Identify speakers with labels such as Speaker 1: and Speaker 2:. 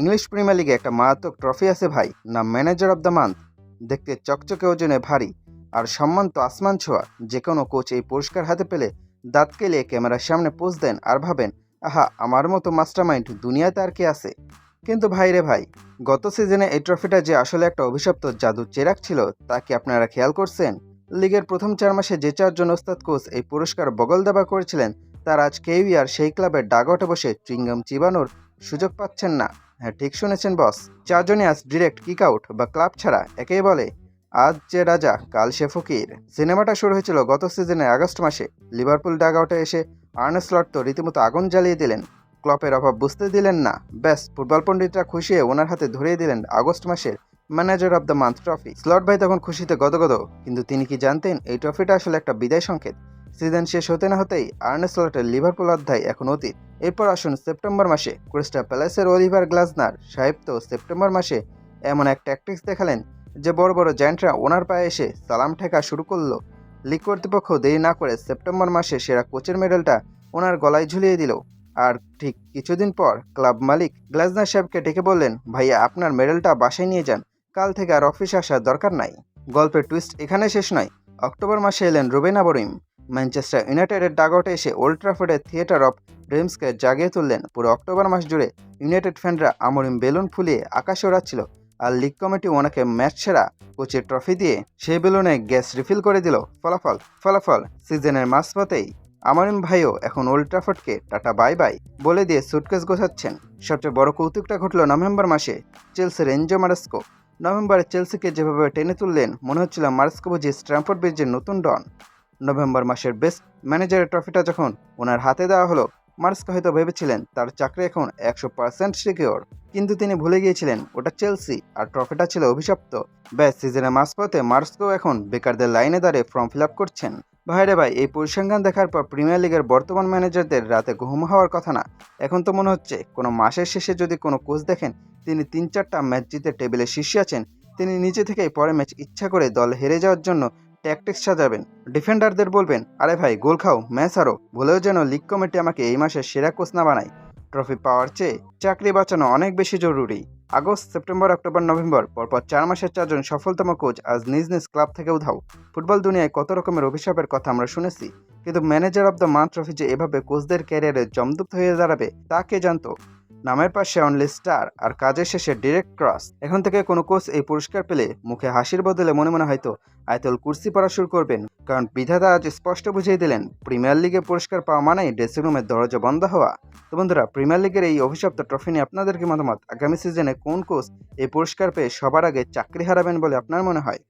Speaker 1: English premier লিগে একটা মারাত্মক ট্রফি আছে ভাই, নাম ম্যানেজার অব দ্য মান্থ। দেখতে চকচকে, ওজনে ভারী, আর সম্মান তো আসমান ছোঁয়া। যে কোনো কোচ এই পুরস্কার হাতে পেলে দাঁত কেলিয়ে ক্যামেরার সামনে পোজ দেন আর ভাবেন, আহা, আমার মতো মাস্টারমাইন্ড দুনিয়াতে আর কে আছে। কিন্তু ভাই রে ভাই, গত সিজনে এই ট্রফিটা যে আসলে একটা অভিশপ্ত জাদুর চেরাক ছিল, তা কি আপনারা খেয়াল করছেন? লিগের প্রথম 4 মাসে যে 4জন ওস্তাদ কোচ এই পুরস্কার বগল দাবা করেছিলেন, তার আজ কেউই আর সেই ক্লাবের ডাগআউটে বসে চুইংগাম চিবানোর সুযোগ পাচ্ছেন না। হ্যাঁ, ঠিক শুনেছেন বস। 4জনই আজ ডিরেক্ট কিক আউট বা ক্লাব ছাড়া। একেই বলে আজ যে রাজা কাল সে ফকির। সিনেমাটা শুরু হয়েছিল গত সিজনের আগস্ট মাসে। লিভারপুল ডাগআউটে এসে আর্নে স্লট তো রীতিমতো আগুন জ্বালিয়ে দিলেন। ক্লপের অভাব বুঝতে দিলেন না। ব্যাস, ফুটবল পণ্ডিতরা খুশি হয়ে ওনার হাতে ধরিয়ে দিলেন আগস্ট মাসের manager of the month trophy. Slot ভাই তখন খুশিতে গদগদ। কিন্তু তিনি কি জানতেন এই ট্রফিটা আসলে একটা বিদায় সংকেত? সিজন শেষ হতে না হতেই আর্নে স্লটের লিভারপুল অধ্যায় এখন অতীত। এরপর আসুন সেপ্টেম্বর মাসে ক্রিস্টাল প্যালেসের অলিভার গ্লাসনার সাহেব তো সেপ্টেম্বর মাসে এমন এক ট্যাকটিক্স দেখালেন যে বড় বড় জায়ান্টরা ওনার পায়ে এসে সালাম ঠেকা শুরু করলো। লিগ কর্তৃপক্ষ দেরি না করে সেপ্টেম্বর মাসে সেরা কোচের মেডেলটা ওনার গলায় ঝুলিয়ে দিল। আর ঠিক কিছুদিন পর ক্লাব মালিক গ্লাসনার সাহেবকে ডেকে বললেন, ভাইয়া, আপনার মেডেলটা বাসায় নিয়ে যান, কাল থেকে আর অফিসে আসার দরকার নাই। গল্পের টুইস্ট এখানে শেষ নয়। অক্টোবর মাসে এলেন রুবেন আমরিম। ম্যানচেস্টার ইউনাইটেডের ডাগআউটে এসে ওল্ড ট্রাফোর্ডের থিয়েটার অফ ড্রিমসকে জাগিয়ে তুললেন। পুরো অক্টোবর মাস জুড়ে ইউনাইটেড ফ্যানরা আমরিম বেলুন ফুলিয়ে আকাশে ওড়াচ্ছিল, আর লিগ কমিটি ওনাকে ম্যাচ সেরা কোচের ট্রফি দিয়ে সেই বেলুনে গ্যাস রিফিল করে দিল। ফলাফল সিজনের মাঝপথেই আমরিম ভাইও এখন ওল্ড ট্রাফোর্ডকে টাটা বাই বাই বলে দিয়ে সুটকেস গোছাচ্ছেন। সবচেয়ে বড় কৌতুকটা ঘটল নভেম্বর মাসে। চেলসির এনজো মারেস্কো নভেম্বরে চেলসিকে যেভাবে টেনে তুললেন, মনে হচ্ছিল মারেস্কো বুঝি স্ট্যামফোর্ড ব্রিজের নতুন ডন। নভেম্বর মাসের বেস্ট ম্যানেজারের ট্রফিটা যখন ওনার হাতে দেওয়া হলো, মার্স্কো হয়তো ভেবেছিলেন তার চাকরি এখন 100% সিকিওর। কিন্তু তিনি ভুলে গিয়েছিলেন ওটা চেলসি আর ট্রফিটা ছিল অভিশপ্ত। ব্যাস, সিজনের মাঝপথে মার্স্কো এখন বেকারদের লাইনে দাঁড়িয়ে ফর্ম ফিল আপ করছেন। ভাইরে ভাই, এই পরিসংখ্যান দেখার পর প্রিমিয়ার লিগের বর্তমান ম্যানেজারদের রাতে ঘুম হওয়ার কথা না। এখন তো মনে হচ্ছে কোনো মাসের শেষে যদি কোনো কোচ দেখেন তিনি 3-4টা ম্যাচ জিতে টেবিলে শীর্ষে আছেন, তিনি নিজে থেকেই পরে ম্যাচ ইচ্ছা করে দল হেরে যাওয়ার জন্য ট্যাকটিক্স সাজাবেন। ডিফেন্ডারদের বলবেন, আরে ভাই, গোল খাও, ম্যাচ হারো, ভুলেও যেন লিগ কমিটি আমাকে এই মাসের সেরা কোচ না বানায়। ট্রফি পাওয়ার চেয়ে চাকরি বাঁচানো অনেক বেশি জরুরি। আগস্ট, সেপ্টেম্বর, অক্টোবর, নভেম্বর, পরপর 4 মাসের 4জন সফলতম কোচ আজ নিজ নিজ ক্লাব থেকে উধাও। ফুটবল দুনিয়ায় কত রকমের অভিশাপের কথা আমরা শুনেছি, কিন্তু manager of the month trophy যে এভাবে কোচদের ক্যারিয়ারে জমদূত হয়ে দাঁড়াবে তা কে জানতো। নামের পাশে অনলি স্টার আর কাজের শেষে ডিরেক্ট ক্রস। এখন থেকে কোনো কোচ এই পুরস্কার পেলে মুখে হাসির বদলে মনে মনে হয়তো আয়তুল কুরসি পড়া শুরু করবেন। কারণ বিধাতা আজ স্পষ্ট বুঝিয়ে দিলেন, প্রিমিয়ার লিগে পুরস্কার পাওয়া মানেই ড্রেসিং রুমের দরজা বন্ধ হওয়া। তো বন্ধুরা, প্রিমিয়ার লিগের এই অভিশপ্ত ট্রফি নিয়ে আপনাদের কি মতামত? আগামী সিজনে কোন কোচ এই পুরস্কার পেয়ে সবার আগে চাকরি হারাবেন বলে আপনার মনে হয়?